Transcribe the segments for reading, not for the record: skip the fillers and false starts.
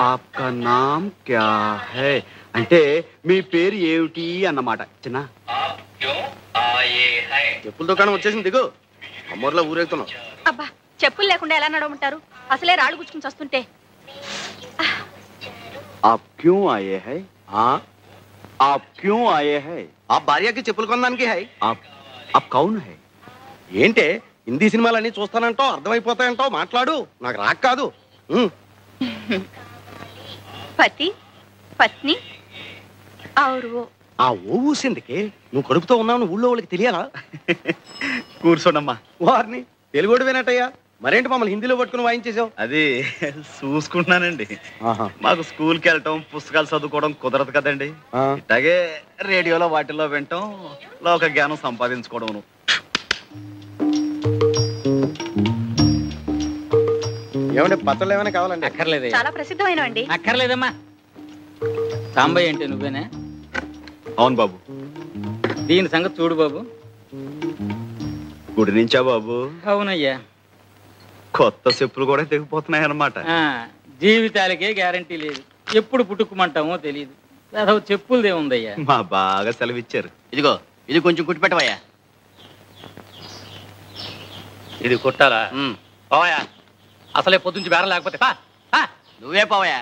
आपका नाम क्या है అంటే మీ పేరు ఏమిటి అన్నమాట. చిన్న చెప్పుల దుకాణం వచ్చేసింది, దిగు. అమ్మోర్లో ఊరేగుతున్నావు. అబ్బా, చెప్పులు లేకుండా ఎలా నడవమంటారు? అసలే రాళ్ళు గుచ్చుకుని వస్తుంటే. आप क्यों आए हैं? आप क्यों आए हैं? ఆ భార్యకి చెప్పులు కొనడానికి హై. आप कौन है? ఏంటే హిందీ సినిమాలన్నీ చూస్తానంటావు, అర్థమైపోతాయంటావు, మాట్లాడు. నాకు రాక్ కాదు. పతి పత్ని और वो ఆ ఓ ఊసిందికి నువ్వు కడుపుతో ఉన్నావు ఊళ్ళో వాళ్ళకి తెలియాలా? కూర్చోండమ్మా. వారిని తెలుగుడు వినట్టయ్యా, మరేంటి మమ్మల్ని హిందీలో పట్టుకుని వాయించేసావు? అది చూసుకుంటున్నానండి. మాకు స్కూల్కి వెళ్ళటం, పుస్తకాలు చదువుకోవడం కుదరదు కదండి. ఇట్లాగే రేడియోలో వాటిల్లో వినటం, లోక జ్ఞానం సంపాదించుకోవడం. ఏమంటే పత్రాలు ఏమైనా కావాలండి? అక్కర్లేదు. చాలా ప్రసిద్ధమైన అండి. అక్కర్లేదమ్మా. సాంబయ్య అంటే నువ్వేనా? అవును బాబు. దీని సంగతి చూడు బాబు. గుడి నుంచా బాబు? అవునయ్యా. కొత్త చెప్పులు కూడా తెగిపోతున్నాయి అన్నమాట. జీవితాలకే గ్యారంటీ లేదు, ఎప్పుడు పుట్టుకుమంటామో తెలియదు. అసలు చెప్పులదే ఉందయ్యా. మా బాగా సెలవిచ్చారు. ఇదిగో ఇది కొంచెం కుట్టి పెట్టవయ్యా. ఇది కుట్టాలా? పోవయ్యా, అసలే పొద్దుంచి బేరం లేకపోతే నువ్వే పోవయ్యా.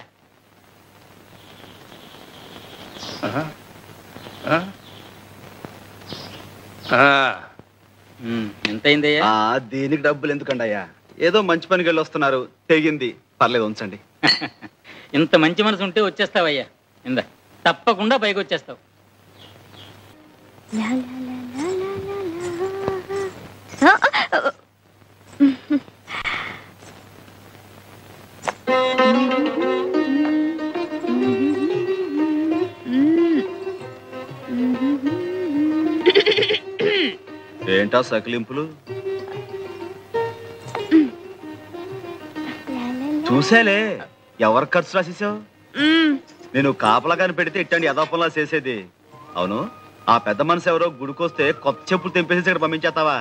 ఎంత అయిందయ్యా? దీనికి డబ్బులు ఎందుకండి అయ్యా? ఏదో మంచి పనికి వెళ్ళి వస్తున్నారు, తెగింది, పర్లేదు ఉంచండి. ఇంత మంచి మనసు ఉంటే వచ్చేస్తావయ్యా. ఇందా, తప్పకుండా పైకి వచ్చేస్తావు. ఏంటా సకిలింపులు? చూసేలే, ఎవరు ఖర్చు రాసేసావు? నేను కాపలాగాని పెడితే ఇట్టండి యథాపంలా చేసేది. అవును, ఆ పెద్ద మనసు ఎవరో గుడికొస్తే కొత్త చెప్పులు తెంపేసి ఇక్కడ పంపించేస్తావా?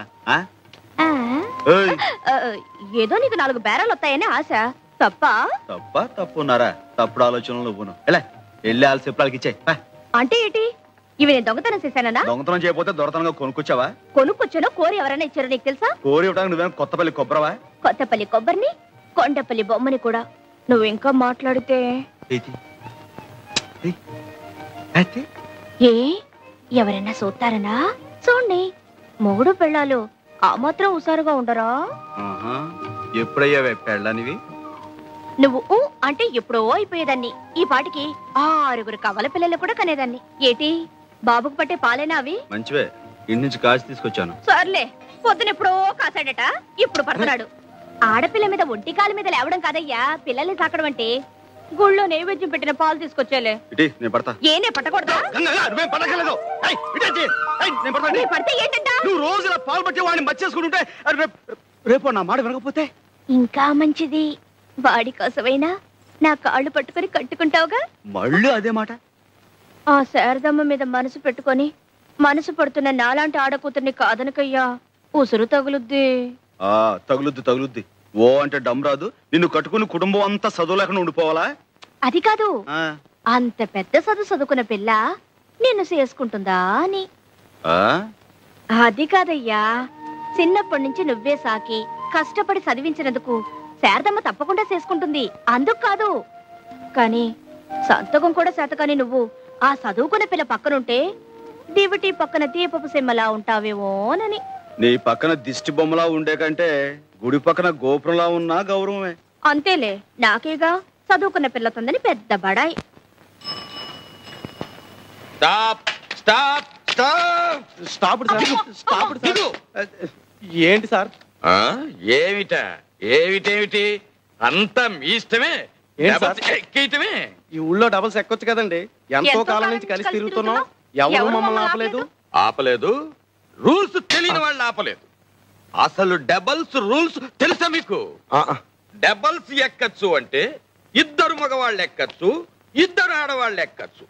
ఏదో నీకు 4 బేరాలు వస్తాయని ఆశ. తప్పున్నారా? తప్పుడు ఆలోచనలు నువ్వును. వెళ్ళి వాళ్ళ చెప్పులకి ఇచ్చాయి. అంటే ఏంటి? ఇవి నేను దొంగతనం చేశానా? దొంగతనం చేయకపోతే దొరతనంగా కొనుక్కొచ్చావా? కొనుక్కొచ్చానో కోరి ఎవరైనా ఇచ్చారో నీకు తెలుసా? కోరి ఇవ్వడానికి నువ్వేం కొత్తపల్లి కొబ్బరవా? కొత్తపల్లి కొబ్బరిని, కొండపల్లి బొమ్మని కూడా. నువ్వు ఇంకా మాట్లాడితే ఏ ఎవరైనా చూస్తారనా? చూడండి, మొగుడు పెళ్ళాలు ఆ మాత్రం హుషారుగా ఉండరా? ఎప్పుడయ్యావే పెళ్ళనివి? నువ్వు అంటే ఎప్పుడో అయిపోయేదాన్ని. ఈ పాటికి 6 కవల పిల్లలు కూడా కనేదాన్ని. ఏటి బాబుకు పట్టే పాలేనా అవి? మంచివే, ఇంటి నుంచి కాచి తీసుకొచ్చాను. సర్లే, పొద్దునెప్పుడో కాసాడట, ఇప్పుడు పడుతున్నాడు. ఆడపిల్ల మీద ఒంటి కాలు మీద లేవడం కాదయ్యా పిల్లల్ని సాకడం అంటే. గుళ్ళో నైవేద్యం పెట్టిన పాలు తీసుకొచ్చేలే. నేను పడతా. ఏనే పట్టకూడదా? పడితే ఏంటంట? నువ్వు రోజు పాలు పట్టి వాడిని మర్చేసుకుంటుంటే రేపు నా మాట వినకపోతే ఇంకా మంచిది. వాడి కోసమైనా నా కాళ్ళు పట్టుకుని కట్టుకుంటావుగా. మళ్ళీ అదే మాట? ఆ శారదమ్మ మీద మనసు పెట్టుకొని మనసు పడుతున్న నాలాంటి ఆడకూతుర్ని కాదనకయ్యా, ఉసురు తగులుద్ది. తగులుద్ది. ఓ అంటే డమ్ రాదు. నిన్ను కట్టుకుని కుటుంబం అంతా చదువు లేకుండా ఉండిపోవాలా? అది కాదు, అంత పెద్ద చదువుకున్న పిల్ల నిన్ను చేసుకుంటుందా అని. అది కాదయ్యా, చిన్నప్పటి నుంచి నువ్వే సాకి కష్టపడి చదివించినందుకు శారదమ్మ తప్పకుండా చేసుకుంటుంది, అందుకు కాదు. కానీ సంతకం కూడా శాతకాని నువ్వు ఆ చదువుకున్న పిల్ల పక్కనుంటే దివిటి పక్కన దీపపు సిమ్మలా ఉంటావేమోనని. నీ పక్కన దిష్టి బొమ్మలా ఉండే కంటే గుడి పక్కన గోపురంలా ఉన్నా గౌరవమే. అంతేలే, నాకేగా చదువుకున్న పిల్లతుందని పెద్ద బడాయి. ఏంటి సార్? ఏమిటి అంతా మీ ఇష్టమే. ఎక్కేయటమే. ఈ ఊళ్ళో డబల్స్ ఎక్కొచ్చు కదండి. ఎంతో కాలం నుంచి కలిసి తిరుగుతున్నాం, ఎవరు మమ్మల్ని ఆపలేదు. రూల్స్ తెలియని వాళ్ళు ఆపలేదు. అసలు డబల్స్ రూల్స్ తెలుసా మీకు? డబల్స్ ఎక్కచ్చు అంటే 2 మగవాళ్ళు ఎక్కచ్చు, 2 ఆడవాళ్ళు ఎక్కచ్చు.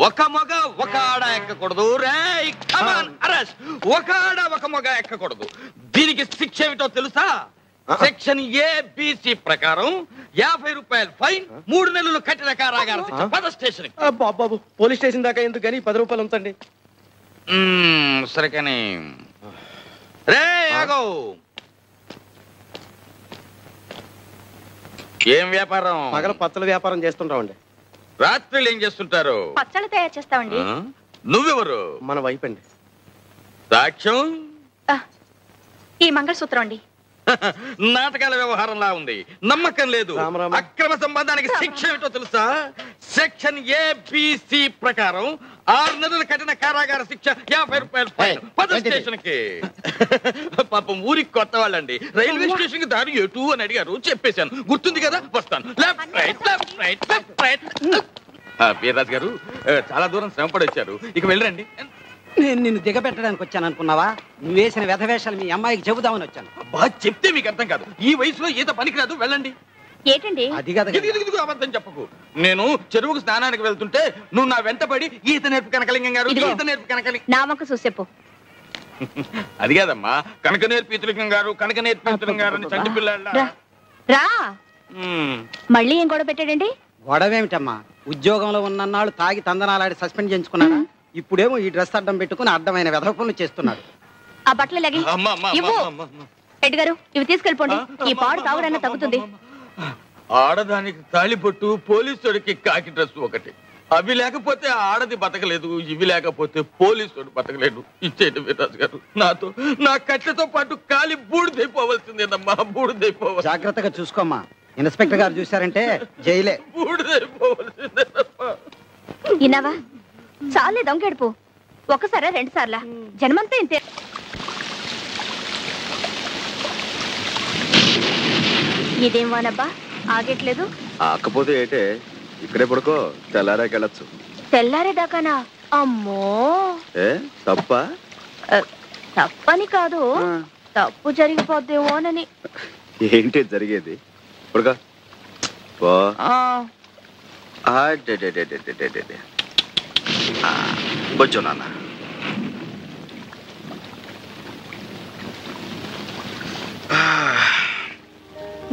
ఒక మగ ఒక ఆడ ఎక్కకూడదు. ఒక ఆడ ఒక మగ ఎక్కకూడదు. దీనికి శిక్ష ఏమిటో తెలుసా? సెక్షన్ ఏబిసి ప్రకారం 50 రూపాయలు ఫైన్, 3 నెలలు కఠిన కారాగార శిక్ష. పద స్టేషన్. బాబు పోలీస్ స్టేషన్ దాకా ఎందుకు కానీ 10 రూపాయలు ఉంచండి. సరే కానీ రే ఆగో. ఏం వ్యాపారం? పగల పచ్చల వ్యాపారం చేస్తుంటామండి. రాత్రులు ఏం చేస్తుంటారు? పచ్చళ్ళు తయారు చేస్తామండి. నువ్వెవరు? మన వైపు అండి. సాక్ష్యం? ఈ మంగళసూత్రం అండి. నాటకాల వ్యవహారంలా ఉంది, నమ్మకం లేదు. రామరామ. అక్రమ సంబంధానికి శిక్ష ఏమిటో తెలుసా? సెక్షన్ ఏబిసి ప్రకారం 6 నెలల కఠిన కారాగార శిక్ష, 50 రూపాయలు ఫైన్. పద స్టేషన్ కి. పాపం ఊరికి కొత్త వాళ్ళండి. రైల్వే స్టేషన్ కి దారి ఎటు అని అడిగారు, చెప్పేశాను. గుర్తుంది కదా? వస్తాను. Left right left right left right. Veerraju గారు చాలా దూరం శ్రమపడి వచ్చారు, ఇక వెళ్ళరండి. నేను నిన్ను దిగబెట్టడానికి వచ్చాను అనుకున్నావా? నువ్వు వేసిన వ్యధవేషాలు మీ అమ్మాయికి చెబుదామని వచ్చాను. బాగా చెప్తే మీకు అర్థం కాదు. ఈ వయసులో ఈత పనికిరాదు, వెళ్ళండి. ఏంటండి అది కదా ఇదిగో అబద్ధం చెప్పకు. నేను చెరువుకు స్నానానికి వెళ్తుంటే నువ్వు నా వెంటపడి ఈత నేర్పు కనకలింగం గారు, ఈత నేర్పు కనకలింగం. నా వంక చూసేపు. అది కాదమ్మా, కనక నేర్పు ఈతలింగం గారు, కనక నేర్పు ఈతలింగం గారు అని చంటి పిల్లల. రా మళ్ళీ ఏం గొడవ పెట్టాడండి? గొడవేమిటమ్మా, ఉద్యోగంలో ఉన్నన్నాళ్ళు తాగి తందనాలాడి సస్పెండ్ చేయించుకున్నాడా? ఇప్పుడేమో ఈ డ్రెస్ అడ్డం పెట్టుకుని అడ్డమైన వెధవ పనులు చేస్తున్నాడు. ఆ బట్టలు లగి రెడ్డి గారు, ఇవి తీసుకెళ్ళిపోండి. ఈ పాడు తాగుడన్నా తగ్గుతుంది. ఆడదానికి తాళిబొట్టు, పోలీసుడికి కాకి డ్రెస్ ఒకటి. అవి లేకపోతే ఆడది బతకలేదు, ఇవి లేకపోతే పోలీసుడు బతకలేడు. ఇచ్చేటి వీర్రాజు గారు, నాతో నా కట్టెతో పాటు కాలి బూడిదైపోవలసిందేనమ్మా, బూడిదైపోవాలి. జాగ్రత్తగా చూసుకోమ్మా, ఇన్స్పెక్టర్ గారు చూశారంటే జైలే. బూడిదైపోవలసిందేనమ్మా. ఇన్నావా? చాలే దొంగెడుపు. ఒకసారా 2 సార్లా? జన్మంతా ఇంతే. ఇదేం వానబ్బా, ఆగట్లేదు. ఆకపోతే ఏటే, ఇక్కడే పడుకో, తెల్లారాకెళ్ళచ్చు. తెల్లారేదాకానా? అమ్మో. ఏ తప్ప? తప్పని కాదు, తప్పు జరిగిపోద్దేమోనని. ఏంటి జరిగేది? పడుకో. కూర్చో నాన్న.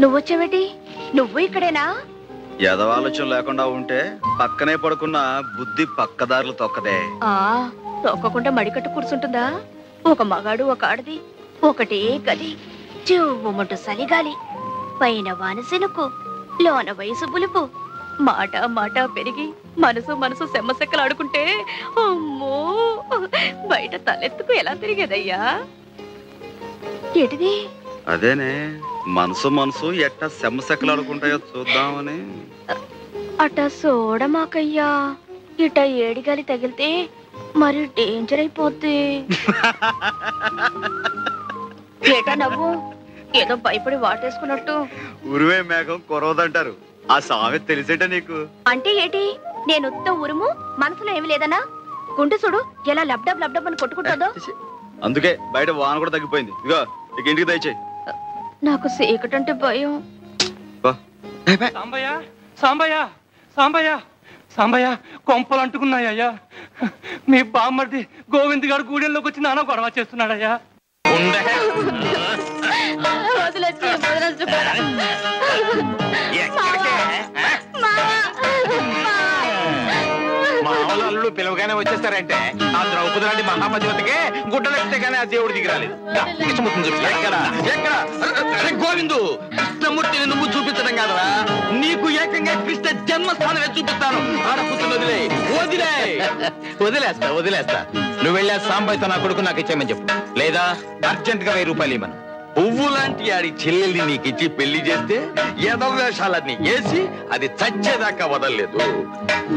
నువ్వొచ్చావేటి? నువ్వు ఇక్కడేనా? ఎదవాలోచన లేకుండా ఉంటే పక్కనే పడుకున్న బుద్ధి పక్కదారులు తొక్కదే. తొక్కకుండా మడికట్టు కూర్చుంటుందా? ఒక మగాడు ఒక ఆడది ఒకటే గది, చెవుమంటూ సలిగాలి, పైన వానసెనుకు, లోన వయసు బులుపు, మాట మాట పెరిగి మనసు మనసు సెమ్మసెక్కలు ఆడుకుంటే అమ్మో బయట తలెత్తుకు ఎలా తిరిగేదయ్యా? ఏంటిది? అదేనే, మనసు మనసు ఎట్టా సెమ్మసెక్కలు ఆడుకుంటాయో చూద్దామని. అట చూడమాకయ్యా, ఇట ఏడిగాలి తగిలితే మరి డేంజర్ అయిపోద్ది. ఏటా నవ్వు? ఏదో భయపడి వాటేసుకున్నట్టు. ఉరువే మేఘం కొరవదంటారు, ఆ సామెత తెలిసేట నీకు? అంటే ఏటి? నేను ఉత్త ఉరుము, మనసులో ఏమి లేదనా? గుండె చూడు ఎలా లబ్డబ్ లబ్డబ్ అని కొట్టుకుంటుందో. అందుకే బయట వాన కూడా తగ్గిపోయింది. ఇగో ఇక ఇంటికి దయచేయి. నాకు సీకటంటే భయం. సాంబయ్య సాంబయ్య సాంబయ్య సాంబయ్య, కొంపలు అంటుకున్నాయ్యా. మీ బామ్మర్ది గోవింద్ గారు గూడెంలోకి వచ్చి నాన్న గొడవ చేస్తున్నాడయ్యా. మామూలు పిలవగానే వచ్చేస్తారంటే ఆ ద్రౌపది లాంటి మహాపతివతికే గుడ్డలెక్కితే గానీ ఆ దేవుడు దిగిరాలేదు. గోవిందు, కృష్ణమూర్తిని నువ్వు చూపించడం కాదరా, నీకు ఏకంగా కృష్ణ జన్మస్థానమే చూపిస్తాను. ఆడపుత్రులు వదిలేస్తా. నువ్వు వెళ్ళా సాంబయ్యతో నా కొడుకు నాకు ఇచ్చేయమని చెప్పు, లేదా అర్జెంట్ గా 1000 రూపాయలు ఇవ్వను. పువ్వు లాంటి ఆడి చెల్లెల్ని నీకిచ్చి పెళ్లి చేస్తే ఎదవేషాలన్నీ వేసి అది చచ్చేదాకా వదలలేదు.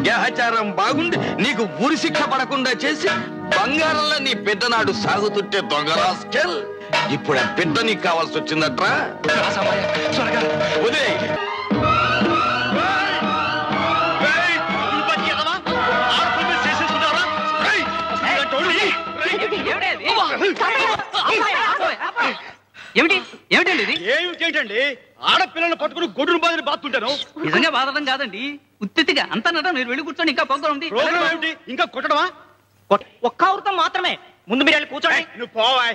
గ్రహచారం బాగుండి నీకు ఉరి శిక్ష పడకుండా చేసి బంగారంలో నీ పెద్దనాడు సాగుతుంటే దొంగరాస్కెల్, ఇప్పుడు ఆ పెద్ద నీకు కావాల్సి వచ్చిందట్రా. వదిలే. ఏమిటండి ఇది? ఏమిటండి? ఆడపిల్లలు పట్టుకుని గొడ్డును బాధని బాతుంటాను. నిజంగా బాధడం కాదండి, ఉత్తిగా అంతా మీరు వెళ్ళి కూర్చొని ఇంకా ప్రోగ్రాం ఉంది. ఇంకా కొట్టడమా? ఒక్క అవృతం మాత్రమే, ముందు మీరు వెళ్ళి కూర్చోండి. నువ్వు పోవా.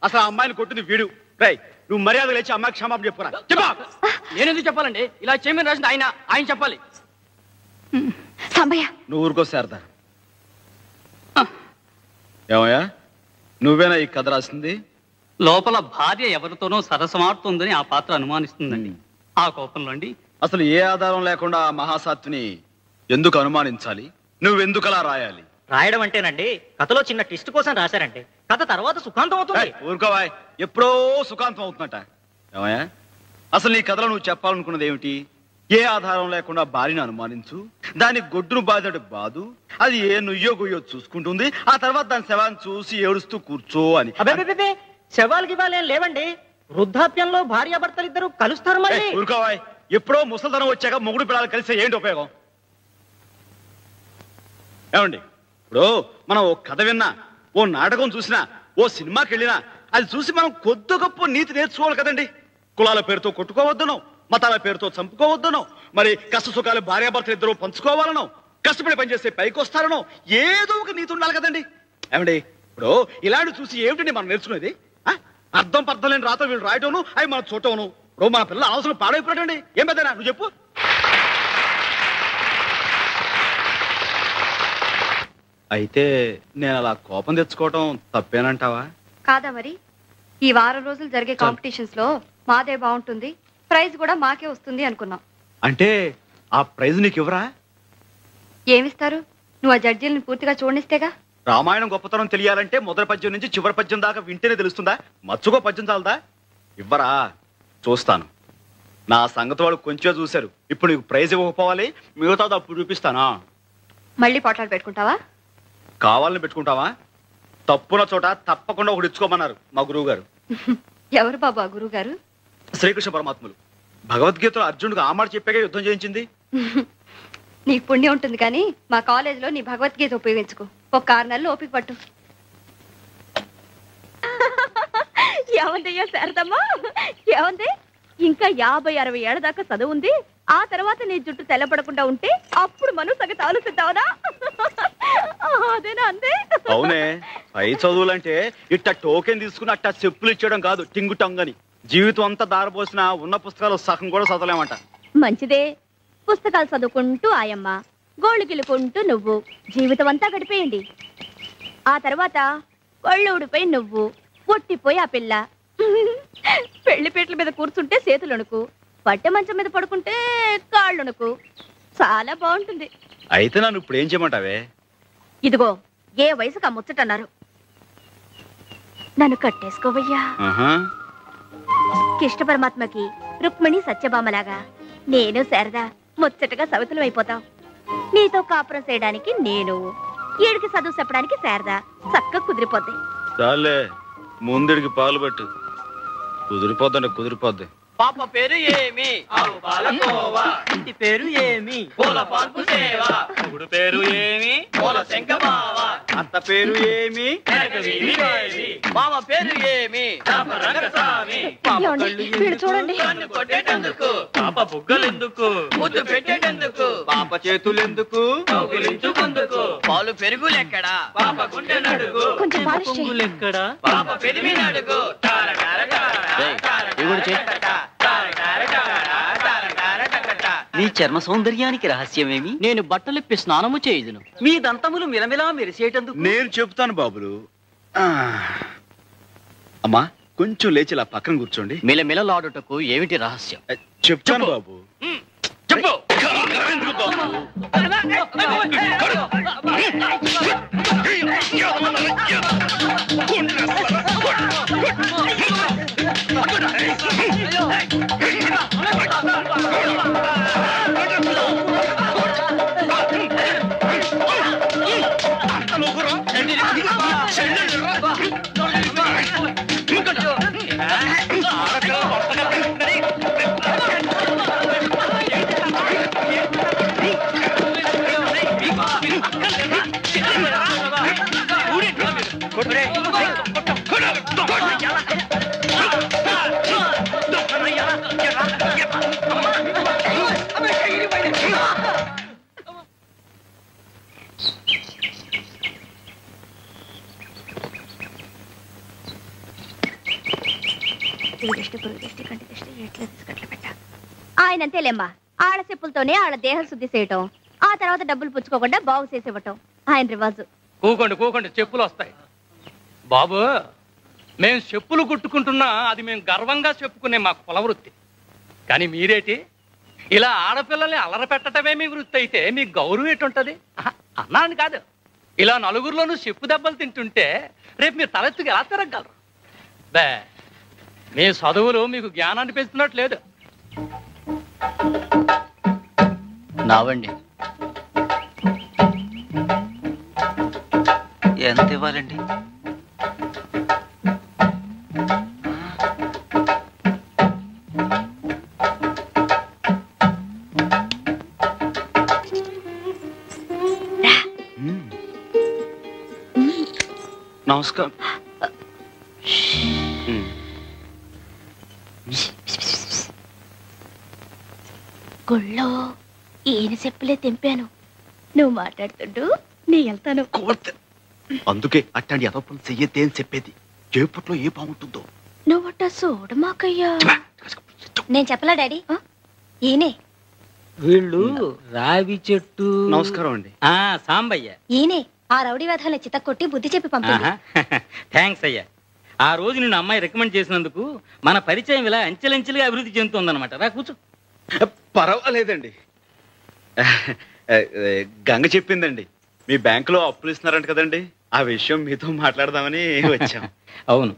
అసలు ఆ అమ్మాయిని కొట్టింది వీడు. నువ్వు మర్యాద లేచి అమ్మాయి క్షమాపణ చెప్పురా. చెప్పా. నేనెందుకు చెప్పాలండి? ఇలా చేయమని రాసింది ఆయన చెప్పాలి. సాంబయ్య నువ్వు ఊరుకో శారదా. ఏమయ్యా నువ్వేనా ఈ కథ రాసింది? లోపల భార్య ఎవరితోనో సరసమాడుతుందని ఆ పాత్ర అనుమానిస్తుందండి. ఆ కోపంలో అండి. అసలు ఏ ఆధారం లేకుండా ఆ మహాసాత్విని ఎందుకు అనుమానించాలి? నువ్వెందుకు అలా రాయాలి? రాయడం అంటేనండి కథలో చిన్న ట్విస్ట్ కోసం రాశారంటే కథ తర్వాత సుఖాంతం అవుతుంది. ఊరుకోవాయ్, ఎప్పుడో సుఖాంతం అవుతుందట. ఏమయ్యా అసలు నీ కథలో నువ్వు చెప్పాలనుకున్నది ఏమిటి? ఏ ఆధారం లేకుండా భార్యను అనుమానించు, దాని గొడ్డును బాధడు బాదు, అది ఏ నుయ్యో గుయ్యో చూసుకుంటుంది, ఆ తర్వాత దాని శవాన్ని చూసి ఏడుస్తూ కూర్చో అని. అబ్బే శవాలకి ఇవ్వాలేం లేవండి. వృద్ధాప్యంలో భార్యాభర్తలు ఇద్దరు కలుస్తారు మళ్ళీ. ఊరుకోవాయ్, ఎప్పుడో ముసలితనం వచ్చాక మొగుడు పిల్లలు కలిస్తే ఏంటి ఉపయోగం? ఏమండి ఇప్పుడు మనం ఓ కథ విన్నా, ఓ నాటకం చూసినా, ఓ సినిమాకి వెళ్ళినా అది చూసి మనం కొద్ది గొప్ప నీతి నేర్చుకోవాలి కదండి. కులాల పేరుతో కొట్టుకోవద్దనో, మతాల పేరుతో చంపుకోవద్దనో, మరి కష్ట సుఖాలు భార్యాభర్తలు ఇద్దరు పంచుకోవాలనో, కష్టపడి పనిచేస్తే పైకి వస్తారనో ఏదో ఒక నీతి ఉండాలి కదండి. ఏమండి ఇప్పుడు ఇలాంటి చూసి ఏమిటండి మనం నేర్చుకునేది? అర్థం పర్థం లేని రాత వీళ్ళు రాయటం, అవి మనం చూడటం. ఇప్పుడు మన పిల్లల అవసరం పాడైపోయాడండి. ఏం పెద్దనా నువ్వు చెప్పు. అయితే నేను అలా కోపం తెచ్చుకోవటం తప్పేనంటావా? కాదా మరి? ఈ వారం రోజులు జరిగే కాంపిటీషన్స్ లో మాదే బాగుంటుంది, ప్రైజ్ కూడా మాకే వస్తుంది అనుకున్నాం. అంటే ఆ ప్రైజ్ నీకు ఇవ్వరా? ఏమిస్తారు? నువ్వు ఆ జడ్జీలను పూర్తిగా చూడనిస్తేగా. రామాయణం గొప్పతనం తెలియాలంటే మొదటి పద్యం నుంచి చివరి పద్యం దాకా వింటేనే తెలుస్తుందా? మచ్చుకో పద్యం చాలదా? ఇవ్వరా? చూస్తాను. నా సంగతి వాళ్ళు కొంచెం చూశారు. ఇప్పుడు నీకు ప్రైజ్ ఇవ్వకపోవాలి, మిగతాది అప్పుడు చూపిస్తానా? మళ్ళీ పోట్లాలు పెట్టుకుంటావా? కావాలని పెట్టుకుంటావా? తప్పున చోట తప్పకుండా ఒకటి ఇచ్చుకోమన్నారు మా గురువు గారు. ఎవరు బాబు ఆ గురువు గారు? శ్రీకృష్ణ పరమాత్ములు. భగవద్గీతలో అర్జునుడికి ఆ మాట చెప్పాక యుద్ధం చేయించింది. నీకు పుణ్యం ఉంటుంది కానీ మా కాలేజీలో నీ భగవద్గీత ఉపయోగించుకో. ఒక 6 నెలలు ఓపిక పట్టు. ఏమందయ్యా శారదమ్మా, ఏమంది? ఇంకా 50-60 ఏళ్ల దాకా చదువు ఉంది. ఆ తర్వాత నీ జుట్టు తెల్లబడకుండా ఉంటే అప్పుడు మనం సంగతి ఆలోచిద్దావనా? అదేనా అందే? అవునే, పై చదువులంటే ఇట్ట టోకెన్ తీసుకుని అట్ట చెప్పులు ఇచ్చేయడం కాదు, టింగు టంగని. జీవితం అంతా దారపోసిన ఉన్న పుస్తకాలు సగం కూడా చదవలేమంట. మంచిదే. పుస్తకాలు చదువుకుంటూ ఆయమ్మ, గోళ్ళు గిలుకుంటూ నువ్వు జీవితం అంతా గడిపేయండి. ఆ తర్వాత ఒళ్ళు ఊడిపోయి నువ్వు, ఒట్టిపోయి ఆ పిల్ల. పెళ్లిపేటల మీద కూర్చుంటే చేతులొణుకు, పట్టె మంచం మీద పడుకుంటే కాళ్ళొణుకు. చాలా బాగుంటుంది. అయితే నన్ను ఇప్పుడు ఏం చేయమంటావే? ఇదిగో ఏ వయసుకు ఆ ముచ్చటన్నారు. నన్ను కట్టేసుకోవయ్యా. కృష్ణ పరమాత్మకి రుక్మిణి సత్యభామలాగా నేను శారదా ముచ్చటగా సవితులు అయిపోతాం. నీతో కాపురం చేయడానికి నేను, ఏడికి చదువు చెప్పడానికి శారదా చక్కగా కుదిరిపోద్ది. చాలే, ముందుడికి పాలు పట్టు. కుదిరిపోద్దండి, కుదిరిపోద్ది. పాప పేరు ఏమి? పాలకోవా. ఇంటి పేరు ఏమి? పూల పాన్పు సేవ. మొగుడు పేరు ఏమి? పూల శంఖమావ. అత్త పేరు ఏమి? మామ పేరు ఏమి? రంగస్వామి. వీడు చూడండి. కన్ను కొట్టేటందుకు. పాప బుగ్గలెందుకు? ముద్దు పెట్టేటందుకు. పాప చేతులెందుకు? కౌగిలించుకుందుకు. పాలు పెరుగులెక్కడా? పాప గుండె నడుగు. కొంచెం పాలిష్ చెయ్యి. ఎక్కడా? పాప పెరిమి నడుగు. నీ చర్మ సౌందర్యానికి రహస్యమేమి? నేను బట్టలిప్పి స్నానము చేయుదును. మీ దంతములు మిలమిలా మెరిసేటందుకు నేను చెప్తాను బాబులు. అమ్మా కొంచెం లేచి ఇలా పక్కన కూర్చోండి. మిలమిలలాడుటకు ఏమిటి రహస్యం? చెప్తాను బాబు. చెప్పు. ఆయనంతేలేమ్మా, ఆళ్ళ చెప్పులతోనే ఆళ్ళ దేహం శుద్ధి చేయటం, ఆ తర్వాత డబ్బులు పుచ్చుకోకుండా బాగు చేసేవటం ఆయన రివాజు. కూకోండి చెప్పులు వస్తాయి. బాబు, మేము చెప్పులు కుట్టుకుంటున్నా అది మేము గర్వంగా చెప్పుకునే మా కుల వృత్తి. కానీ మీరేటి ఇలా ఆడపిల్లల్ని అల్లర పెట్టడమే మీ వృత్తి అయితే మీకు గౌరవం ఎటుంటది? అన్నాను కాదు, ఇలా నలుగురిలోనూ చెప్పు దెబ్బలు తింటుంటే రేపు మీరు తలెత్తుకు ఎలా తిరగలరు? బే, మీ చదువులు మీకు జ్ఞానాన్ని పెంచుతున్నట్టు లేదు. నావండి. ఎంత ఇవ్వాలండి? నమస్కారం. గుళ్ళో ఈయన చెప్పులే తెంపాను. నువ్వు మాట్లాడుతుండు నీ వెళ్తాను. అందుకే అట్టండి అదొప్పని చెయ్యతే అని చెప్పేది. చేపట్లో ఏ బాగుంటుందో నువ్వట చూడమాకయ్యా. నేను చెప్పలా డాడీ, ఈయనే. వీళ్ళు రావి చెట్టు. నమస్కారం అండి. సాంబయ్య. ఈయనే ఆ రౌడీ వేధాల చిత్త కొట్టి బుద్ధి చెప్పి పంపింది. థ్యాంక్స్ అయ్యా. ఆ రోజు నిన్ను అమ్మాయి రికమెండ్ చేసినందుకు మన పరిచయం ఇలా అంచెలంచెలుగా అభివృద్ధి చెందుతుందన్నమాట. రా కూర్చో. పర్వాలేదండి. గంగ చెప్పిందండి మీ బ్యాంకులో అప్పులు ఇస్తున్నారంట కదండి, ఆ విషయం మీతో మాట్లాడదామని వచ్చాం. అవును,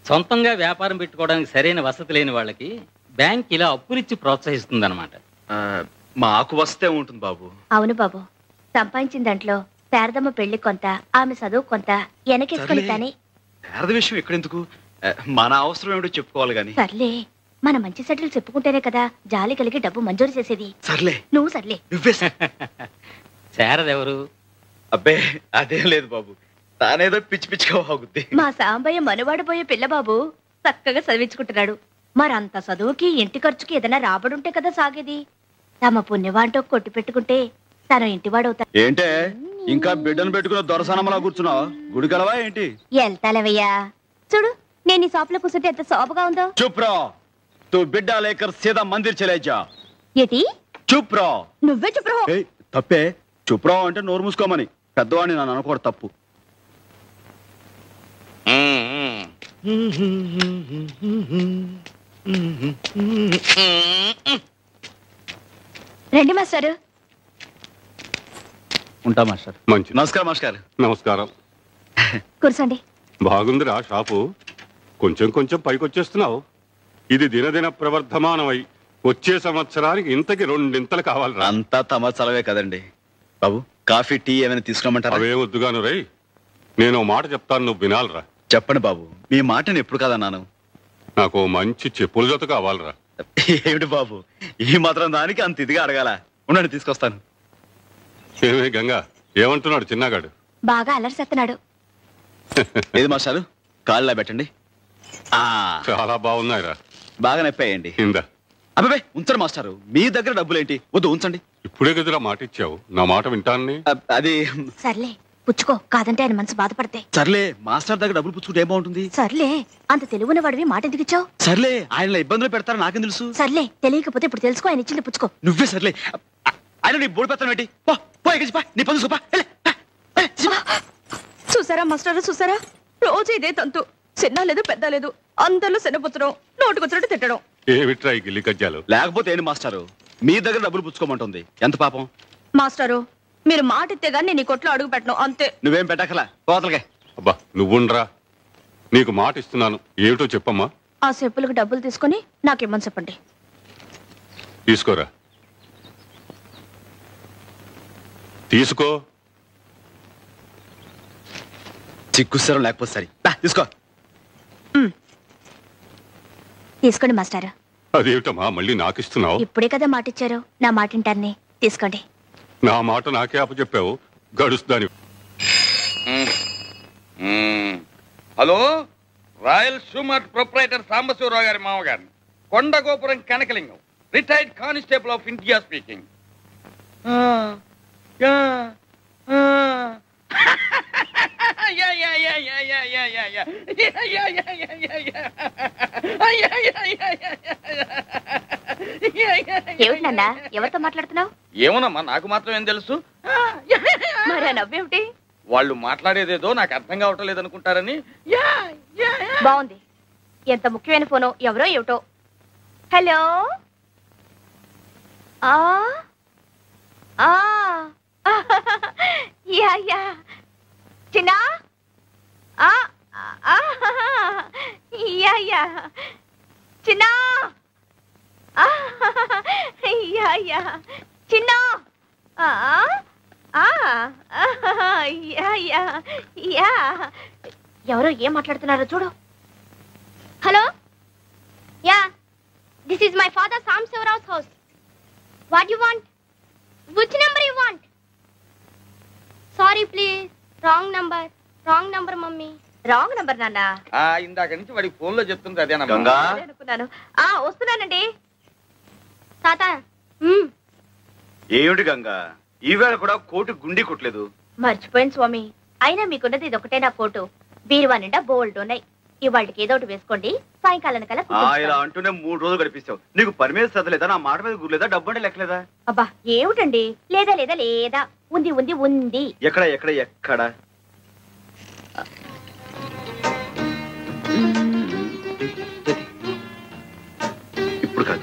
సొంతంగా వ్యాపారం పెట్టుకోవడానికి సరైన వసతి లేని వాళ్ళకి బ్యాంక్ ఇలా అప్పులిచ్చి ప్రోత్సహిస్తుంది అనమాట. మాకు వస్తే ఉంటుంది బాబు. అవును బాబు, సంపాదించిన దాంట్లో శారదమ్మ పెళ్లి కొంత, ఆమె చదువు కొంత వెనకేసుకొని కానీ. శారద విషయం ఎక్కడెందుకు, మన అవసరం ఏమిటో చెప్పుకోవాలి గాని. సర్లే, మన మంచి సెటిల్ చెప్పుకుంటేనే కదా జాలి కలిగి డబ్బు మంజూరు చేసేది. సర్లే నువ్వు సర్లే. శారద ఎవరు? అబ్బే అదేం లేదు బాబు, తానేదో పిచ్చి పిచ్చిగా వాగుద్ది. మా సాంబయ్య మనువాడబోయే పిల్ల బాబు చక్కగా చదివించుకుంటున్నాడు. మరంత చదువుకి ఇంటి ఖర్చుకి ఏదైనా రాబడుంటే కదా సాగేది. తమ పుణ్యవాంటో కొట్టి పెట్టుకుంటే తను ఇంటివాడవుతా. ఏంటే ఇంకా బిడ్డను పెట్టుకున్న దొరసనమలా కూర్చున్నావు? గుడి కలవా ఏంటి? వెళ్తాలవయ్యా. చూడు, నేను ఈ షాప్ లో కూర్చుంటే ఎంత శోభగా ఉందో. చుప్రా, తూ బిడ్డ లేకర్ సీదా మందిర్ చలే జా. ఏటి? చుప్రా. నువ్వే చుప్రా. తప్పే, చుప్రా అంటే నోరు మూసుకోమని. పెద్దవాడిని నన్ను అనుకోడు, తప్పు. రండి మాస్టారు. ఉంటా మాస్టర్. మంచి. నమస్కారం మాస్టర్. నమస్కారం. కూర్చోండి. బాగుందిరా షాపు, కొంచెం కొంచెం పైకొచ్చేస్తున్నావు. ఇది దినదిన ప్రవర్ధమానమై వచ్చే సంవత్సరానికి ఇంతకి 2 ఇంతలు కావాలిరా. అంతా తమ చలవే కదండి. బాబు, కాఫీ టీ ఏమైనా తీసుకురమ్మంటారా? అవే వద్దుగాను రై, నేను మాట చెప్తాను, నువ్వు వినాలిరా. చెప్పండి బాబు, మీ మాటను ఎప్పుడు కాదన్నాను. నాకు మంచి చెప్పుల జత కావాలిరా. ఏమిటి బాబు, ఈ మాత్రం దానికి అంత ఇదిగా అడగాల? ఉండండి, తీసుకొస్తాను. ఏమే గంగా, ఏమంటున్నాడు చిన్నగాడు? బాగా అలరిసేస్తున్నాడు. ఏది మాస్టారు, కాళ్ళ పెట్టండి. చాలా బాగున్నాయిరా. బాగా నొప్పాయండి. ఇందా. అబ్బాయి ఉంచండి మాస్టారు, మీ దగ్గర డబ్బులేంటి? వద్దు, ఉంచండి. ఇప్పుడే కదరా మాట ఇచ్చావు, నా మాట వింటాన్ని. అది సర్లే పుచ్చుకో, కాదంటే ఆయన మనసు బాధపడతాయి. సర్లే, మాస్టర్ దగ్గర డబ్బులు పుచ్చుకుంటే ఏం బాగుంటుంది? సర్లే, అంత తెలుగున్న వాడివి మాట ఎందుకు ఇచ్చావు? సర్లే, ఆయన ఇబ్బందులు పెడతారని నాకేం తెలుసు? సర్లే, తెలియకపోతే ఇప్పుడు తెలుసుకో, ఆయన ఇచ్చింది పుచ్చుకో. నువ్వే సర్లే. ఆయన నీ బోడి పెడతాను ఏంటి? నీ పని చూపా. చూసారా మాస్టర్, చూసారా? రోజు ఇదే తంతు. చిన్న లేదు పెద్ద లేదు, అందరిలో చిన్నపుచ్చడం, నోటుకొచ్చినట్టు తిట్టడం. ఏమిట్రా ఈ గిల్లి కజ్జాలు? లేకపోతే ఏంటి మాస్టారు, మీ దగ్గర డబ్బులు పుచ్చుకోమంటుంది. ఎంత పాపం. మాస్టారు, మీరు మాట ఇస్తే గానీ నేను ఈ కొట్లో అడుగు పెట్టను, అంతే. నువ్వేం పెట్టకలా, పోతలకే. అబ్బా నువ్వుండ్రా, నీకు మాట ఇస్తున్నాను, ఏమిటో చెప్పమ్మా. ఆ చెప్పులకు డబ్బులు తీసుకుని నాకేమని చెప్పండి. తీసుకోరా. తీసుకో. చిక్కుసారం లేకపోతే సరే, తీసుకో. తీసుకోండి మాస్టారు. అదేమిటమ్మా మళ్ళీ నాకు ఇస్తున్నావు? ఇప్పుడే కదా మాట ఇచ్చారు, నా మాట వింటాన్ని. తీసుకోండి. నా మాట నాకే అప్పచెప్పావు, గడుస్తాని. Hello, royal shoe mart proprietor Sambasivarao గారి మామగారిని, Kondagopuram Kanakalingam, retired constable of India speaking. ఏమిటి నాన్న ఎవరితో మాట్లాడుతున్నావు? ఏమోనమ్మా, నాకు మాత్రం ఏం తెలుసు. మరి ఆ నవ్వేమిటి? వాళ్ళు మాట్లాడేదేదో నాకు అర్థం కావటం లేదనుకుంటారని. బాగుంది. ఎంత ముఖ్యమైన ఫోను, ఎవరో ఏమిటో. హలో. యా యా చిన్నా. యా యా చిన్నా. యా యా చిన్నా. ఎవరో ఏం మాట్లాడుతున్నారో చూడు. Hello. Yeah, this is my father Sambasivarao's house. What you want? Which number you want? Sorry please, wrong number. Wrong number mummy. Wrong number నాన్న. ఇందాక నుంచి వాడికి ఫోన్ లో చెప్తుంది అదేనమ్మా. అనుకున్నాను. వస్తున్నానండి తాత. ఏమిటి గంగా, ఈవేళ కూడా కోటు గుండి కొట్టలేదు? మర్చిపోయింది స్వామి. అయినా మీకున్నది ఇది ఒకటే నా కోటు. బీరువా నిండా బోల్డ్ ఉన్నాయి. ఇవాళకి ఏదో ఒకటి వేసుకోండి, సాయంకాలం కల్లా. ఇలా అంటూనే 3 రోజులు గడిపిస్తావు. నీకు పని మీద చదవలేదా? నా మాట మీద గుర్లేదా? డబ్బు అంటే లెక్కలేదా? అబ్బా ఏమిటండి, లేదా లేదా లేదా, ఉంది ఉంది ఉంది. ఎక్కడ ఎక్కడ ఎక్కడ? ఇప్పుడు కాదు.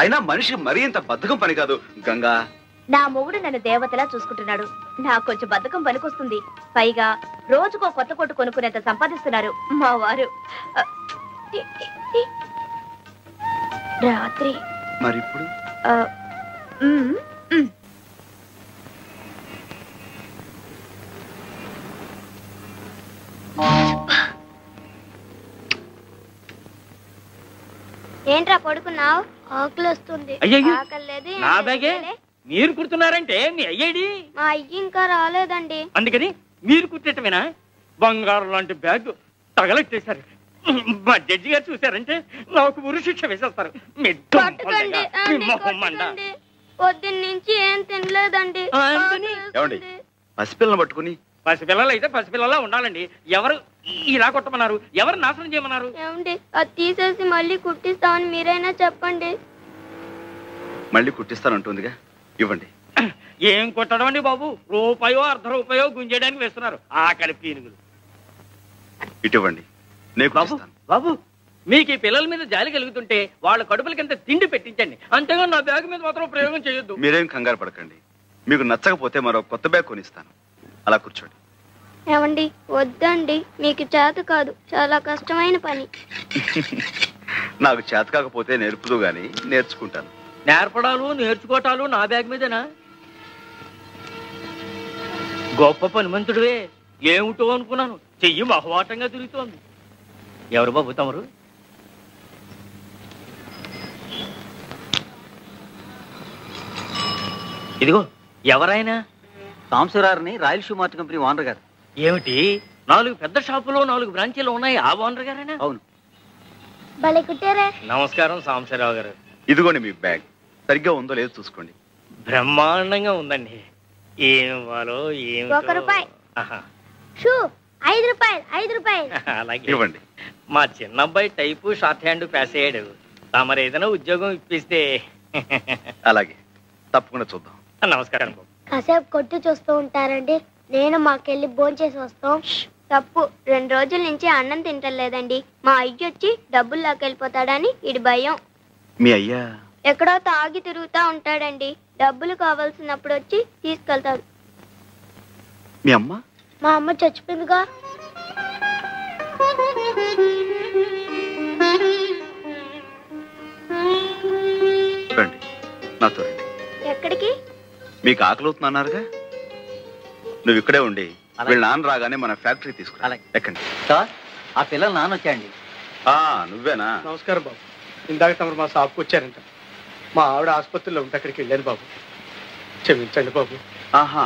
అయినా మనిషికి మరీ ఇంత బద్ధకం పని కాదు గంగా. నా మొగుడు నన్ను దేవతలా చూసుకుంటున్నాడు. నాకు కొంచెం బద్ధకం పనికొస్తుంది. పైగా రోజుకో కొత్త కొట్టు కొనుక్కునేంత సంపాదిస్తున్నారు మా వారు. రాత్రి మరి ఇప్పుడు ఏంట్రా పడుకున్నావు? ఆకలి వస్తుంది. నా బ్యాగే మీరు కుడుతున్నారంటే మీ అయ్యేడి? మా అయ్యి ఇంకా రాలేదండి. అందుకని మీరు కుట్టేటమేనా? బంగారం లాంటి బ్యాగ్ తగలెట్టేశారు. మా జడ్జి గారు చూసారంటే నాకు ఉరి శిక్ష వేసేస్తారు. పొద్దున్న నుంచి ఏం తినలేదండి. పసిపిల్లని పట్టుకుని. పసిపిల్లలు అయితే పసిపిల్లలా ఉండాలండి. ఎవరు ఇలా కొట్టమన్నారు? ఎవరు నాశనం చేయమన్నారు? ఏమండి, అది తీసేసి మళ్ళీ కుట్టిస్తామని మీరైనా చెప్పండి. మళ్ళీ కుట్టిస్తానంటుందిగా, ఇవ్వండి. ఏం కొట్టడం అండి బాబు? రూపాయో అర్ధ రూపాయో గుంజేయడానికి వేస్తున్నారు ఆకలి పీనుగులు. ఇటువంటి బాబు మీకు ఈ పిల్లల మీద జాలి కలుగుతుంటే వాళ్ళ కడుపులకింత తిండి పెట్టించండి. అంతేగా నా బ్యాగ్ మీద మాత్రం ప్రయోగం చేయొద్దు. మీరేం కంగారు పడకండి. మీకు నచ్చకపోతే మరో కొత్త బ్యాగ్ కొనిస్తాను. అలా కూర్చోండి. ఏమండి, వద్దండి, మీకు చేత కాదు, చాలా కష్టమైన పని. నాకు చేత కాకపోతే నేర్పుదు గాని నేర్చుకుంటాను. నేర్పడాలు నేర్చుకోవటాలు నా బ్యాగ్ మీదేనా? గొప్ప పనిమంతుడివే. ఏమిటో అనుకున్నాను, చెయ్యి మహవాటంగా తిరుగుతోంది. ఎవరు బాబు తమరు? ఇదిగో ఎవరైనా? సాంబశివరావుని royal shoe mart company owner గారు. ఏమిటి, 4 పెద్ద షాపులో 4 బ్రాంచీలు ఉన్నాయి. ఆ ఓనర్ గారేనా? అవును. భలే కుట్టారే. నమస్కారం సాంబశివరావు గారు. ఇదిగోండి మీ బ్యాగ్. సరిగ్గా ఉందో లేదో చూసుకోండి. బ్రహ్మాండంగా ఉందండి. ఏం ఇవ్వాలో ఏమి. 1 రూపాయి. షూ 5 రూపాయలు. 5 రూపాయలు. అలాగే ఇవ్వండి. మా చిన్న అబ్బాయి టైపు షార్ట్ హ్యాండ్ పాస్ అయ్యాడు. తమరు ఏదైనా ఉద్యోగం ఇప్పిస్తే. అలాగే, తప్పకుండా చూద్దాం. నమస్కారం బాబు. కాసేపు కొట్టు చూస్తూ ఉంటారండి. నేను మాకెళ్ళి భోంచేసి వస్తాం. తప్పు, 2 రోజుల నుంచి అన్నం తింటలేదండి. మా అయ్య వచ్చి డబ్బులు లాకెళ్ళిపోతాడని ఇది భయం. మీ అయ్యా ఎక్కడో తాగి తిరుగుతా ఉంటాడండి. డబ్బులు కావాల్సినప్పుడు వచ్చి తీసుకెళ్తాడు. మీ అమ్మ? మా అమ్మ చచ్చిపోయిందిగా. రండి, నాతో రండి. ఎక్కడికి? మీకు ఆకలి అవుతుందన్నారుగా, నువ్వు ఇక్కడే ఉండి వీళ్ళ నాన్న రాగానే మన ఫ్యాక్టరీ తీసుకురా. ఎక్కండి. సార్, ఆ పిల్లలు నాన్న వచ్చాయండి. నువ్వేనా? నమస్కారం బాబు. ఇందాక తమరు మా షాప్కి వచ్చారంట. మా ఆవిడ ఆసుపత్రిలో ఉంటే అక్కడికి వెళ్ళాను బాబు. క్షమించండి బాబు.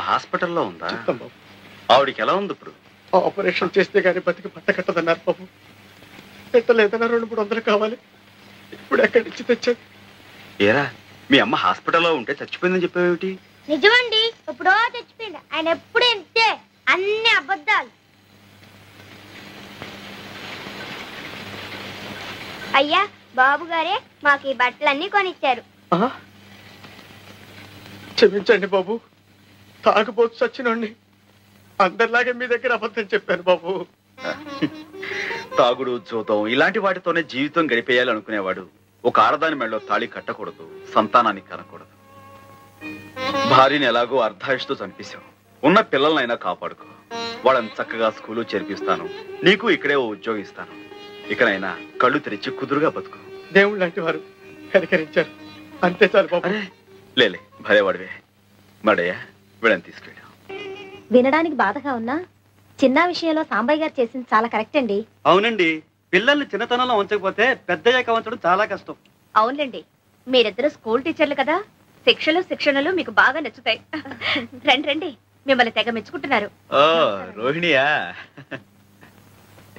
హాస్పిటల్లో ఉందా? చెప్తాం బాబు. ఆవిడికి ఎలా ఉంది ఇప్పుడు? ఆపరేషన్ చేస్తే గానీ బతికి పట్ట కట్టదన్నారు బాబు. పెట్టలేదన్నా 200-300 కావాలి. ఇప్పుడు ఎక్కడి నుంచి తెచ్చాను? ఏరా, మీ అమ్మ హాస్పిటల్లో ఉంటే చచ్చిపోయిందని చెప్పేవేమిటి? నిజమండి, ఎప్పుడో చచ్చిపోయింది. ఆయన ఎప్పుడు ఇంతే, అన్ని అబద్ధాలు. అయ్యా బాబు గారే మాకు ఈ బట్టలన్నీ కొనిచ్చారు. క్షమించండి బాబు, తాగబోతు చచ్చినోడిని అందరిలాగే మీ దగ్గర అబద్ధం చెప్పాను బాబు. తాగుడు, జూతం ఇలాంటి వాటితోనే జీవితం గడిపేయాలనుకునేవాడు ఒక ఆడదాని మెడలో తాళి కట్టకూడదు, సంతానాన్ని కనకూడదు. భార్యని ఎలాగో అర్ధాయుషుతో చంపేశావు. ఉన్న పిల్లలనైనా కాపాడుకో. వాళ్ళని చక్కగా స్కూలు చేర్పిస్తాను, నీకు ఇక్కడే ఓ ఉద్యోగం ఇస్తాను. ఇకనైనా కళ్ళు తెరిచి కుదురుగా బతుకు. దేవుళ్ళు లాంటి వారు కనికరించారు, అంతే చాలు బాబు. లేలే భలేవాడివే. మడయ్యా వీళ్ళని తీసుకెళ్ళా. వినడానికి బాధగా ఉన్నా చిన్న విషయంలో సాంబయ్య గారు చేసింది చాలా కరెక్ట్ అండి. అవునండి, పిల్లల్ని చిన్నతనంలో ఉంచకపోతే పెద్దయ్యాక ఉంచడం చాలా కష్టం. అవునులేండి, మీరిద్దరు స్కూల్ టీచర్లు కదా, శిక్షణలు మీకు బాగా నచ్చుతాయి. రండి రండి, మిమ్మల్ని తెగ మెచ్చుకుంటున్నారు. ఓ రోహిణియా,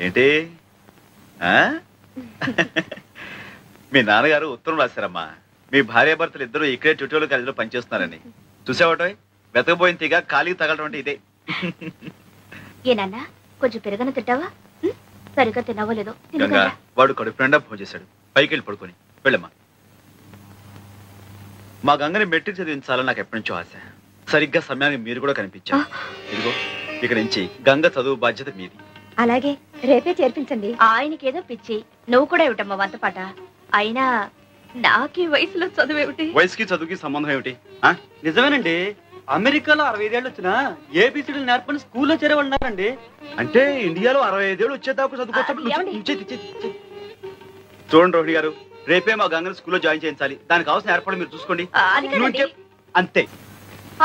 ఏంటి మీ నాన్నగారు ఉత్తరం రాశారమ్మా. మీ భార్యాభర్తలు ఇద్దరు ఇక్కడే ట్యూటోరియల్ కాలేజీలో పనిచేస్తున్నారని. చూసావటో వెతకపోయిన తీగ ఖాళీకి తగలటం అంటే ఇదే. ఏనన్నా కొంచెం పెరగన తింటావా? సరిగ్గా తినవో లేదో. గంగా వాడు కడుపు నిండా భోజనం చేశాడు, పైకి వెళ్ళి పడుకొని వెళ్ళమ్మా. మా గంగని మెట్రిక్ చదివించాలని నాకు ఎప్పటి నుంచో ఆశ. సరిగ్గా సమయానికి మీరు కూడా కనిపించారు. ఇదిగో ఇక్కడి నుంచి గంగ చదువు బాధ్యత మీది. అలాగే రేపే చేర్పించండి. ఆయనకేదో పిచ్చి, నువ్వు కూడా ఏమిటమ్మా వంతపాట. అయినా నాకీ వయసులో చదువేమిటి? వయసుకి చదువుకి సంబంధం ఏమిటి? నిజమేనండి, అమెరికాలో 65 ఏళ్ళు వచ్చినా ఏబిసిడీలు నేర్పని స్కూల్లో చేరేవాళ్ళు ఉన్నారండి. అంటే ఇండియాలో 65 ఏళ్ళు వచ్చేదాకా చదువుకోవచ్చు. చూడండి రోహిణి గారు, రేపే మా గంగని స్కూల్లో జాయిన్ చేయించాలి. దానికి కావాల్సిన ఏర్పాటు మీరు చూసుకోండి. అంతే.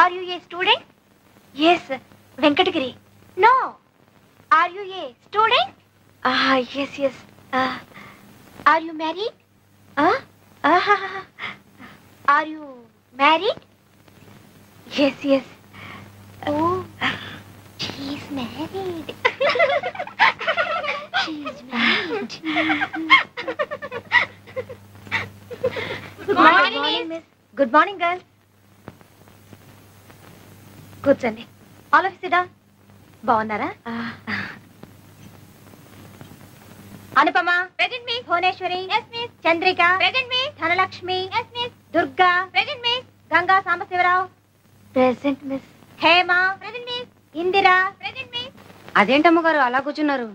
Are you a student? Yes, Venkatagiri. No. Are you a student? Yes, yes. Are you married? Are you married? Yes, yes. Oh, she's married. She's married. Good morning, miss. Good morning, girls. కూర్చోండి. All of sit down. బాగున్నారా? Anupama, Present, miss. Bhuvaneswari, Yes, miss. Chandrika, Present, miss. Dhanalakshmi, Yes, miss. Durga, Present, miss. Ganga Sambasivarao, present miss. Hema, Present, miss. Indira. Present, miss. అదేంటమ్మ గారు అలా కూర్చున్నారు?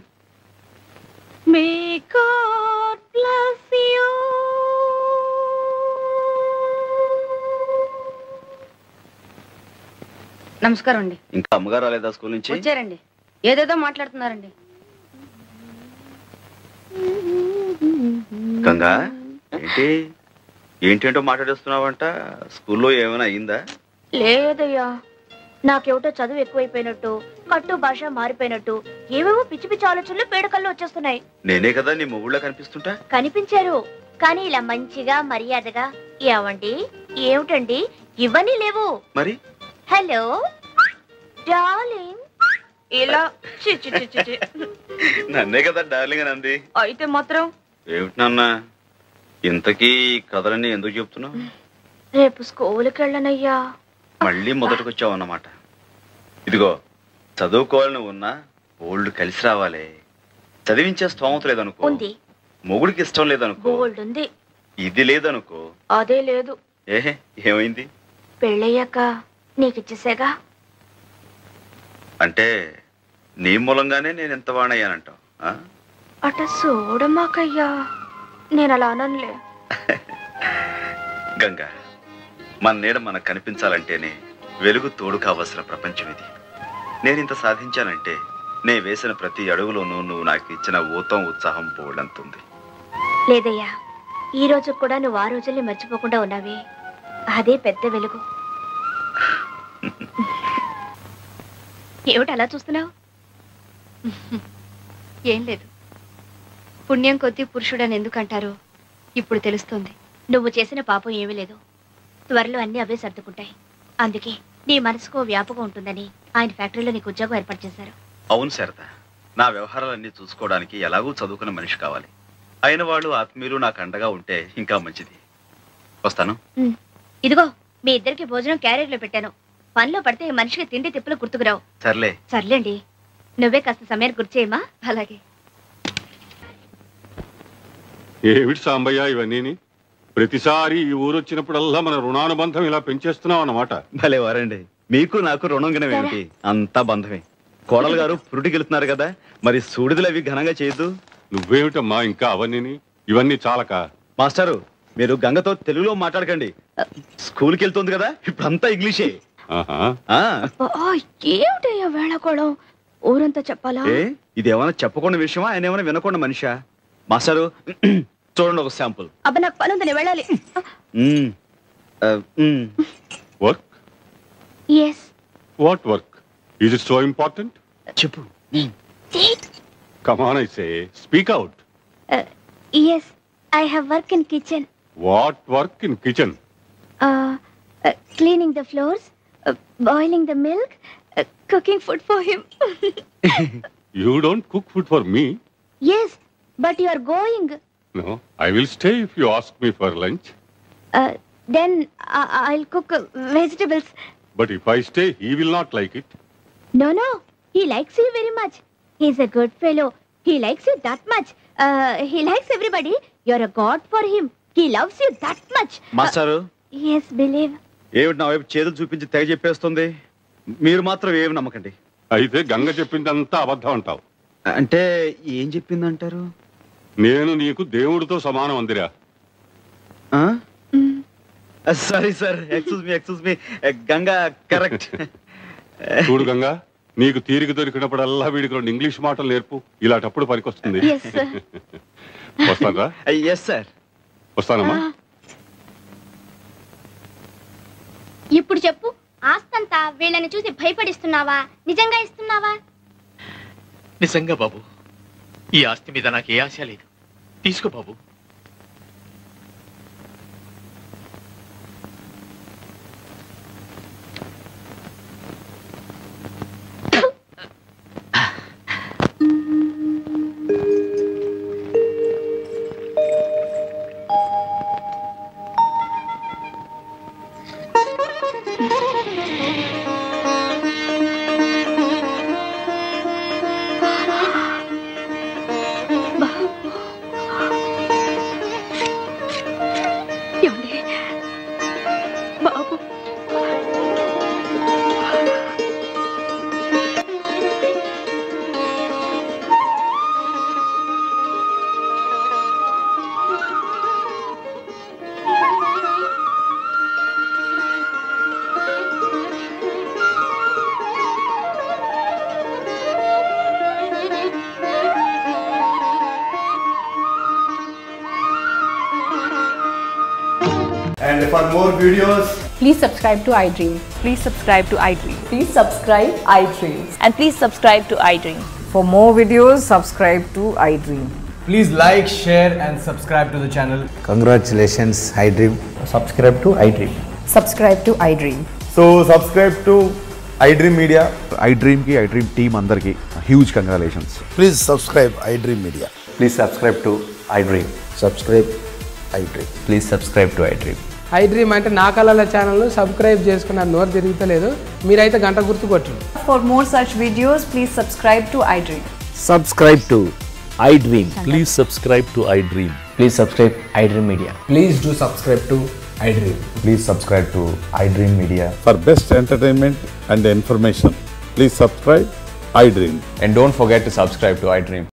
May God bless you. నమస్కారం అండి. ఇంకా అమ్మగారు రాలేదా స్కూల్ నుంచి? వచ్చారండి, ఏదేదో మాట్లాడుతున్నారండి. గంగా ఏంటి ఏంటేంటో మాట్లాడేస్తున్నావంట? స్కూల్లో ఏమైనా అయిందా? లేదయ్యా, నాకేమిటో చదువు ఎక్కువైపోయినట్టు, కట్టు భాష మారిపోయినట్టు, ఏవేవో పిచ్చి పిచ్చి ఆలోచనలు పేడకల్లో వచ్చేస్తున్నాయి. నేనే కదా నీ మొగుళ్ళ కనిపిస్తుంటా? కనిపించారు, కానీ ఇలా మంచిగా మర్యాదగా ఏమండి ఏమిటండి ఇవన్నీ లేవు. మరి హలో డార్లింగ్ ఇలా చి చి చి చి చి. నన్నే కదా డార్లింగ్ అని అంది. అయితే మాత్రం ఏమిటి నాన్న, ఇంతకీ కథలన్నీ ఎందుకు చెప్తున్నావు? రేపు స్కూల్కి వెళ్ళనయ్యా. మళ్ళీ మొదటికొచ్చావు అన్నమాట. ఇదిగో చదువుకోవాలని ఉన్నా ఓల్డ్ కలిసి రావాలి. చదివించే స్తోమత లేదనుకో, ఉంది. మొగుడికి ఇష్టం లేదనుకో, గోల్డ్ ఉంది. ఇది లేదనుకో. అదే లేదు. ఏహే ఏమైంది? పెళ్ళయ్యాక నీకిచ్చేసేగా. అంటే నీ మూలంగానే నేను ఎంత వాణయ్యానంటావు? అట చూడమాకయ్యా, నేను అలా అనలే. గంగా, మన నీడ మనకు కనిపించాలంటేనే వెలుగు తోడు కావలసిన ప్రపంచం ఇది. నేనింత సాధించానంటే నే వేసిన ప్రతి అడుగులోనూ నువ్వు నాకు ఇచ్చిన ఊతం ఉత్సాహం పోలంతుంది. లేదయ్యా, ఈ రోజు కూడా నువ్వు ఆ రోజుల్ని మర్చిపోకుండా ఉన్నావే, అదే పెద్ద వెలుగు. ఏమిటి అలా చూస్తున్నావు? ఏం లేదు, పుణ్యం కొద్దీ పురుషుడని ఎందుకంటారు ఇప్పుడు తెలుస్తుంది. నువ్వు చేసిన పాపం ఏమీ లేదు, త్వరలో అన్ని అవే సర్దుకుంటాయి. అందుకే నీ మనసుకో వ్యాపకం ఉంటుందని ఆయన ఫ్యాక్టరీలో నీకు ఉద్యోగం ఏర్పాటు చేశారు. అవును శారద, నా వ్యవహారాలన్నీ చూసుకోవడానికి ఎలాగూ చదువుకున్న మనిషి కావాలి. అయిన వాళ్ళు ఆత్మీయులు నాకు అండగా ఉంటే ఇంకా మంచిది. వస్తాను. ఇదిగో మీ ఇద్దరికి భోజనం క్యారియర్లో పెట్టాను. పనిలో పడితే మనిషికి తిండి తిప్పులు గుర్తుకురావు. సర్లే సర్లేండి, నువ్వే కాస్త సమయాన్ని గుర్తు చేయమా? అలాగే. ఏమిటి సాంబయ్య ఇవన్నీ? ప్రతిసారి ఈ ఊరు వచ్చినప్పుడల్లా మన రుణానుబంధం ఇలా పెంచేస్తున్నాం అన్నమాట. భలే వారండి, మీకు నాకు రుణం గినం ఏమిటి, అంతా బంధమే. కోడలు గారు పురుటికి వెళ్తున్నారు కదా, మరి సూడిదలు అవి ఘనంగా చేయొద్దు. నువ్వేమిటమ్మా ఇంకా అవన్నీ? ఇవన్నీ చాలక. మాస్టారు, మీరు గంగతో తెలుగులో మాట్లాడకండి. స్కూల్కి వెళ్తుంది కదా, ఇప్పుడంతా ఇంగ్లీషే. ఏమిటయ్యా వేళకోళం? ఊరంతా చెప్పాలా? ఇది ఏమైనా చెప్పకుండా విషయమా, ఆయన ఏమైనా వినకుండా మనిషా? మాస్టారు చూడండి ఒక శాంపుల్. అబ్బా నాకు పని ఉంది, నేను వెళ్ళాలి. Work? Yes. What work? Is it so important? చెప్పు. Come on, I say. Speak out. Yes, I have work in kitchen. What work in kitchen? Cleaning the floors, boiling the milk, cooking food for him. You don't cook food for me? Yes, but you are going. No, I will stay if you ask me for lunch. Then I'll cook vegetables. But if I stay, he will not like it. No, he likes you very much. He's a good fellow. He likes you that much. He likes everybody. You're a god for him. He loves you that much. మాస్టారు. Yes, believe. ఏమిటి నా వైపు చేతులు చూపించి తెగ చెప్పేస్తుంది? మీరు మాత్రం ఏమి నమ్మకండి. అయితే గంగ చెప్పిందంతా అబద్ధం అంటావు. అంటే ఏం చెప్పిందంటారు? నేను నీకు దేవుడితో సమానం అందిరా. Sorry sir, excuse me. Ganga correct. చూడు గంగా, నీకు తీరిక దొరికినప్పుడల్లా వీడికి 2 ఇంగ్లీష్ మాటలు నేర్పు. ఇలాంటప్పుడు పనికొస్తుంది. వస్తానరా? Yes sir. వస్తానమ్మా. ఇప్పుడు చెప్పు, ఆస్తంతా వీళ్ళని చూసి భయపడిస్తున్నావా, నిజంగా ఇస్తున్నావా? నిజంగా బాబు, ఈ ఆస్తి మీద నాకు ఏ ఆశ లేదు. తీసుకో బాబు. And for more videos, please subscribe to iDream. Please subscribe to iDream. Please subscribe iDream. And please subscribe to iDream. For more videos, subscribe to iDream. please like, share and subscribe to the channel. Congratulations, iDream. Subscribe to iDream. Subscribe to iDream. So subscribe to iDream Media. iDream ki iDream team andarki huge congratulations. Please subscribe iDream Media. Please subscribe to iDream. Subscribe iDream. Please subscribe to iDream. iDream అంటే నా కళల ఛానల్ను subscribe చేసుకున్న నోరు తిరుగుతలేదు, మీరైతే గంట గుర్తు కొట్టండి. For more such videos, please subscribe to iDream. Subscribe to iDream. Please subscribe to iDream. Please subscribe iDream Media. Please do subscribe to iDream. Please subscribe to iDream Media. For best entertainment and information, please subscribe iDream. And don't forget to subscribe to iDream.